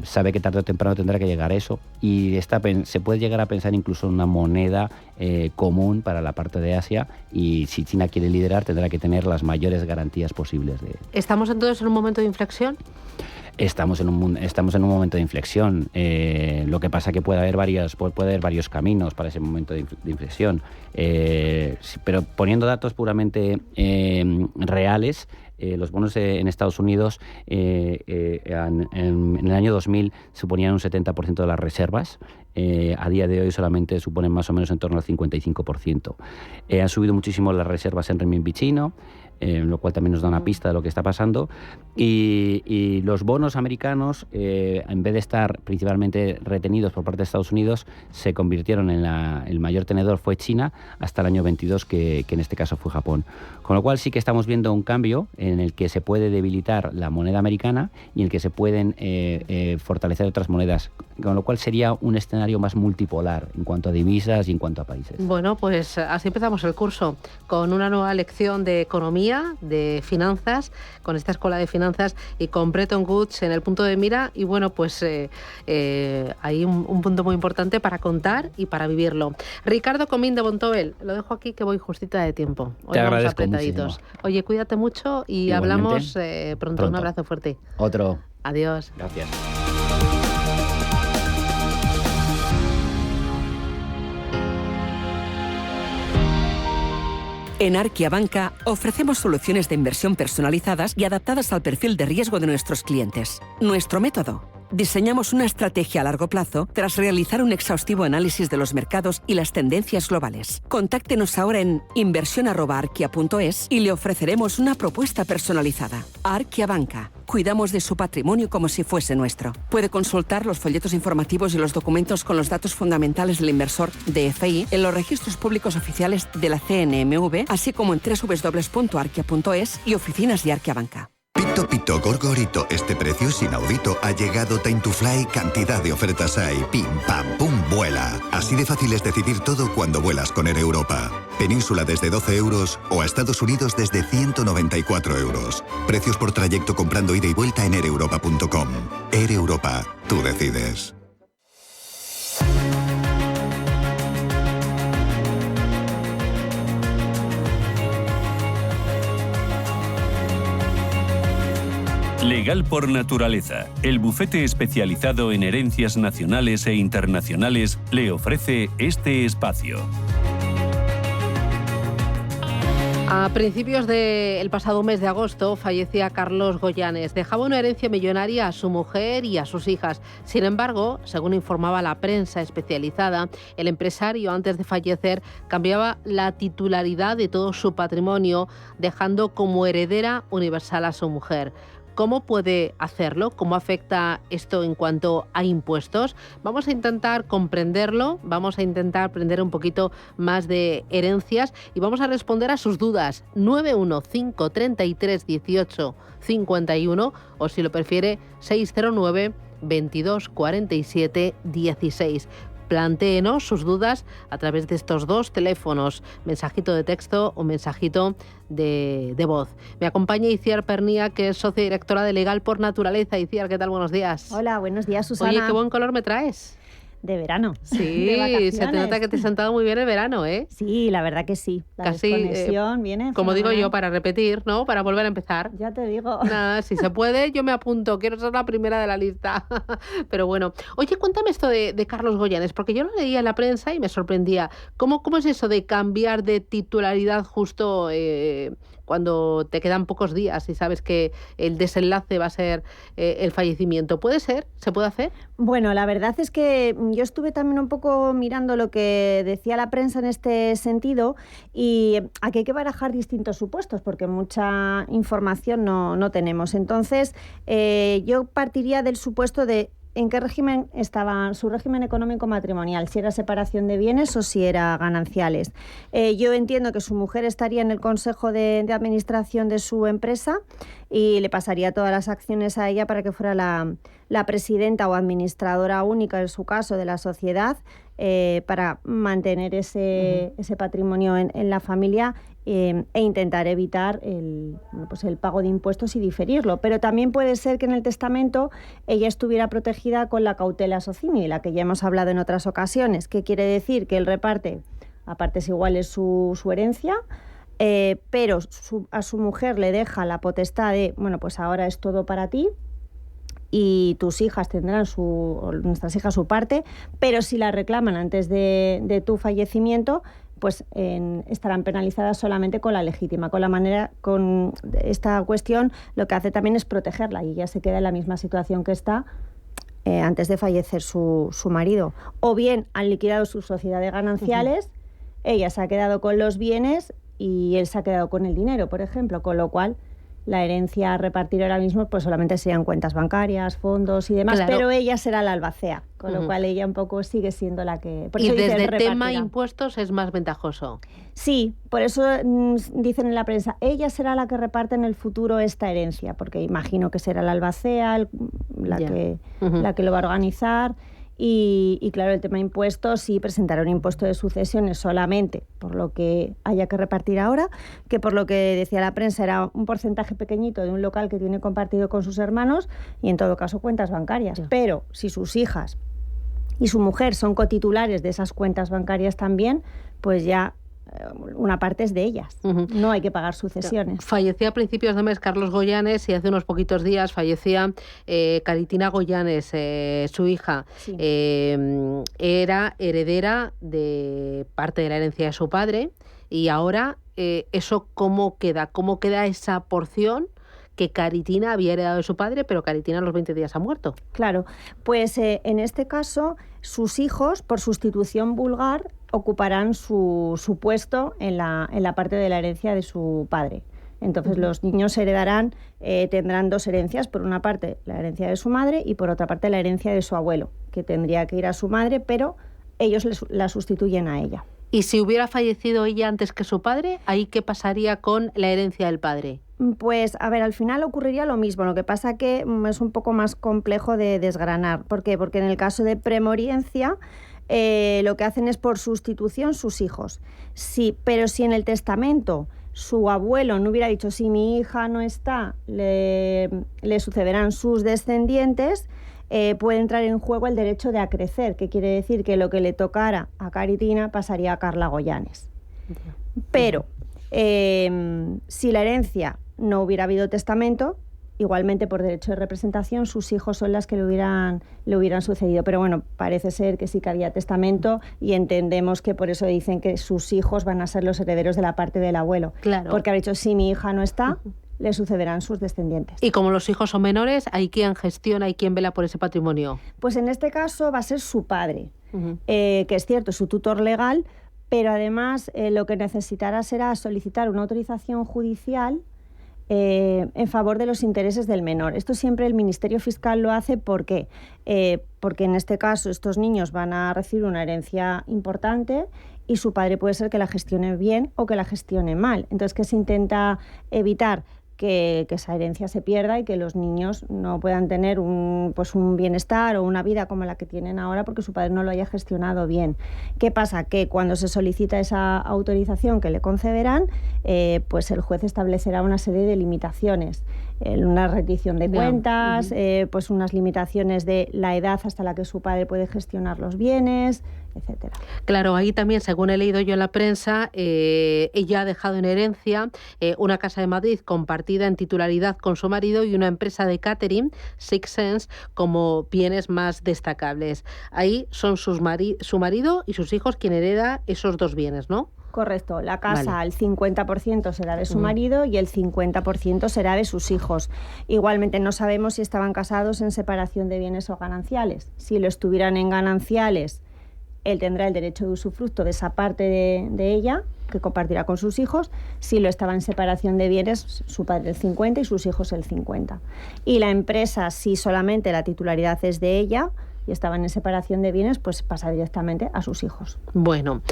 sabe que tarde o temprano tendrá que llegar a eso, y se puede llegar a pensar incluso en una moneda común para la parte de Asia, y si China quiere liderar tendrá que tener las mayores garantías posibles de... ¿Estamos entonces en un momento de inflexión? estamos en un momento de inflexión. Lo que pasa que puede haber varios caminos para ese momento de inflexión. Pero poniendo datos puramente reales, los bonos en Estados Unidos en el año 2000 suponían un 70% de las reservas. A día de hoy solamente suponen más o menos en torno al 55%. Han subido muchísimo las reservas en renminbi chino, lo cual también nos da una pista de lo que está pasando. Y los bonos americanos, en vez de estar principalmente retenidos por parte de Estados Unidos, se convirtieron el mayor tenedor fue China hasta el año 22, que en este caso fue Japón. Con lo cual sí que estamos viendo un cambio en el que se puede debilitar la moneda americana y en el que se pueden fortalecer otras monedas, con lo cual sería un escenario más multipolar en cuanto a divisas y en cuanto a países. Bueno, pues así empezamos el curso, con una nueva lección de economía, de finanzas, con esta escuela de finanzas y con Bretton Woods en el punto de mira. Y bueno, pues hay un punto muy importante para contar y para vivirlo. Ricardo Comín de Bontobel, lo dejo aquí que voy justita de tiempo. Hoy te vamos agradezco apretaditos. Muchísimo. Oye, cuídate mucho y igualmente, hablamos pronto. Un abrazo fuerte. Otro. Adiós. Gracias. En Arquia Banca ofrecemos soluciones de inversión personalizadas y adaptadas al perfil de riesgo de nuestros clientes. Nuestro método: diseñamos una estrategia a largo plazo tras realizar un exhaustivo análisis de los mercados y las tendencias globales. Contáctenos ahora en inversión@arquia.es y le ofreceremos una propuesta personalizada. Arquia Banca. Cuidamos de su patrimonio como si fuese nuestro. Puede consultar los folletos informativos y los documentos con los datos fundamentales del inversor DFI en los registros públicos oficiales de la CNMV, así como en www.arquia.es y oficinas de Arquia Banca. Pito Pito Gorgorito, este precio es inaudito. Ha llegado Time to Fly, cantidad de ofertas hay. Pim pam pum, vuela. Así de fácil es decidir todo cuando vuelas con Air Europa. Península desde 12 euros o a Estados Unidos desde 194 euros. Precios por trayecto comprando ida y vuelta en aereuropa.com. Air Europa, tú decides. Legal por Naturaleza, el bufete especializado en herencias nacionales e internacionales, le ofrece este espacio. A principios del pasado mes de agosto fallecía Carlos Goyanes. Dejaba una herencia millonaria a su mujer y a sus hijas. Sin embargo, según informaba la prensa especializada, el empresario antes de fallecer cambiaba la titularidad de todo su patrimonio, dejando como heredera universal a su mujer. ¿Cómo puede hacerlo? ¿Cómo afecta esto en cuanto a impuestos? Vamos a intentar comprenderlo, vamos a intentar aprender un poquito más de herencias y vamos a responder a sus dudas. 915 33 18 51 o, si lo prefiere, 609 22 47 16. Plantéenos sus dudas a través de estos dos teléfonos, mensajito de texto o mensajito de voz. Me acompaña Itziar Pernía, que es socia directora de Legal por Naturaleza. Itziar, ¿qué tal? Buenos días. Hola, buenos días, Susana. Oye, qué buen color me traes. De verano. Sí, de se te nota que te has sentado muy bien el verano, ¿eh? Sí, la verdad que sí. La casi desconexión viene como fenomenal. digo yo, para repetir, ¿no? Para volver a empezar. Ya te digo. Nada, si se puede, yo me apunto. Quiero ser la primera de la lista. Pero bueno. Oye, cuéntame esto de Carlos Goyanes, porque yo lo leía en la prensa y me sorprendía. ¿Cómo es eso de cambiar de titularidad justo cuando te quedan pocos días y sabes que el desenlace va a ser el fallecimiento? ¿Puede ser? ¿Se puede hacer? Bueno, la verdad es que yo estuve también un poco mirando lo que decía la prensa en este sentido, y aquí hay que barajar distintos supuestos porque mucha información no tenemos. Entonces, yo partiría del supuesto de en qué régimen estaba su régimen económico matrimonial, si era separación de bienes o si era gananciales. Yo entiendo que su mujer estaría en el consejo de administración de su empresa y le pasaría todas las acciones a ella para que fuera la presidenta o administradora única, en su caso, de la sociedad, para mantener ese patrimonio en la familia e intentar evitar el pago de impuestos y diferirlo. Pero también puede ser que en el testamento ella estuviera protegida con la cautela socimi, de la que ya hemos hablado en otras ocasiones. ¿Qué quiere decir? Que él reparte a partes iguales su herencia, pero a su mujer le deja la potestad de, bueno, pues ahora es todo para ti, y tus hijas tendrán nuestras hijas su parte, pero si la reclaman antes de tu fallecimiento, pues estarán penalizadas solamente con la legítima. Con esta cuestión lo que hace también es protegerla y ella se queda en la misma situación que está antes de fallecer su marido. O bien han liquidado su sociedad de gananciales, ella se ha quedado con los bienes y él se ha quedado con el dinero, por ejemplo, con lo cual la herencia a repartir ahora mismo pues solamente serían cuentas bancarias, fondos y demás, claro. Pero ella será la albacea, con lo cual ella un poco sigue siendo la que... Y desde el tema impuestos es más ventajoso. Sí, por eso dicen en la prensa, ella será la que reparte en el futuro esta herencia, porque imagino que será la albacea la que lo va a organizar. Y claro, el tema de impuestos, sí presentará un impuesto de sucesiones solamente por lo que haya que repartir ahora, que por lo que decía la prensa era un porcentaje pequeñito de un local que tiene compartido con sus hermanos y en todo caso cuentas bancarias. Pero si sus hijas y su mujer son cotitulares de esas cuentas bancarias también, pues ya una parte es de ellas. No hay que pagar sucesiones. Fallecía a principios de mes Carlos Goyanes y hace unos poquitos días fallecía Caritina Goyanes, su hija. Sí. Era heredera de parte de la herencia de su padre y ahora eso ¿cómo queda? ¿Cómo queda esa porción que Caritina había heredado de su padre, pero Caritina a los 20 días ha muerto? Claro, pues en este caso sus hijos, por sustitución vulgar, ocuparán su puesto en la parte de la herencia de su padre. Entonces los niños heredarán, tendrán dos herencias, por una parte la herencia de su madre y por otra parte la herencia de su abuelo, que tendría que ir a su madre, pero ellos la sustituyen a ella. ¿Y si hubiera fallecido ella antes que su padre, ahí qué pasaría con la herencia del padre? Pues, a ver, al final ocurriría lo mismo, lo que pasa que es un poco más complejo de desgranar. ¿Por qué? Porque en el caso de premoriencia, lo que hacen es por sustitución sus hijos. Sí, pero si en el testamento su abuelo no hubiera dicho, si mi hija no está, le sucederán sus descendientes, puede entrar en juego el derecho de acrecer, que quiere decir que lo que le tocara a Caritina pasaría a Carla Goyanes. Pero si la herencia no hubiera habido testamento, igualmente por derecho de representación sus hijos son las que le hubieran sucedido. Pero bueno, parece ser que sí que había testamento y entendemos que por eso dicen que sus hijos van a ser los herederos de la parte del abuelo. Claro. Porque ha dicho, si mi hija no está, le sucederán sus descendientes. Y como los hijos son menores, ¿hay quien gestiona y quien vela por ese patrimonio? Pues en este caso va a ser su padre, que es cierto, su tutor legal, pero además lo que necesitará será solicitar una autorización judicial en favor de los intereses del menor. Esto siempre el Ministerio Fiscal lo hace. ¿Por qué? Porque en este caso estos niños van a recibir una herencia importante y su padre puede ser que la gestione bien o que la gestione mal. Entonces, ¿qué se intenta evitar? Que esa herencia se pierda y que los niños no puedan tener un bienestar o una vida como la que tienen ahora porque su padre no lo haya gestionado bien. ¿Qué pasa? Que cuando se solicita esa autorización que le concederán, pues el juez establecerá una serie de limitaciones. Una rendición de cuentas, pues unas limitaciones de la edad hasta la que su padre puede gestionar los bienes, etcétera. Claro, ahí también, según he leído yo en la prensa, ella ha dejado en herencia una casa de Madrid compartida en titularidad con su marido y una empresa de catering, Six Sense, como bienes más destacables. Ahí son su marido y sus hijos quien hereda esos dos bienes, ¿no? Correcto. La casa, el 50% será de su marido y el 50% será de sus hijos. Igualmente no sabemos si estaban casados en separación de bienes o gananciales. Si lo estuvieran en gananciales, él tendrá el derecho de usufructo de esa parte de ella, que compartirá con sus hijos. Si lo estaba en separación de bienes, su padre el 50 y sus hijos el 50. Y la empresa, si solamente la titularidad es de ella y estaban en separación de bienes, pues pasa directamente a sus hijos. Bueno,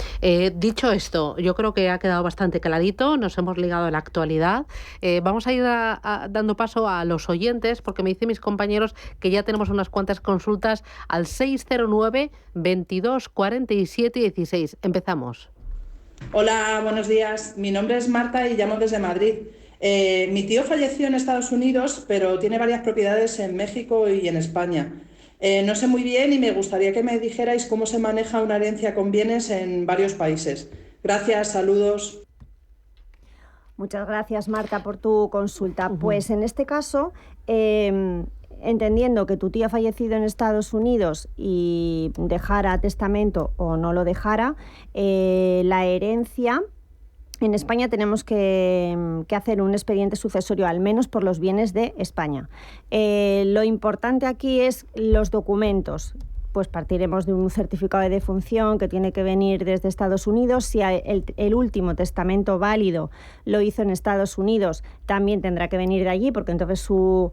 dicho esto, yo creo que ha quedado bastante clarito, nos hemos ligado a la actualidad. Vamos a ir dando paso a los oyentes, porque me dicen mis compañeros que ya tenemos unas cuantas consultas al 609 22 47 16. Empezamos. Hola, buenos días. Mi nombre es Marta y llamo desde Madrid. Mi tío falleció en Estados Unidos, pero tiene varias propiedades en México y en España. No sé muy bien y me gustaría que me dijerais cómo se maneja una herencia con bienes en varios países. Gracias, saludos. Muchas gracias, Marta, por tu consulta. Pues en este caso, entendiendo que tu tío ha fallecido en Estados Unidos y dejara testamento o no lo dejara, la herencia... En España tenemos que hacer un expediente sucesorio, al menos por los bienes de España. Lo importante aquí es los documentos. Pues partiremos de un certificado de defunción que tiene que venir desde Estados Unidos. Si el último testamento válido lo hizo en Estados Unidos, también tendrá que venir de allí, porque entonces su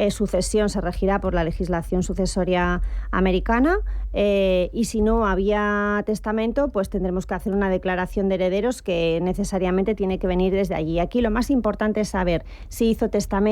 sucesión se regirá por la legislación sucesoria americana, y si no había testamento, pues tendremos que hacer una declaración de herederos que necesariamente tiene que venir desde allí. Aquí lo más importante es saber si hizo testamento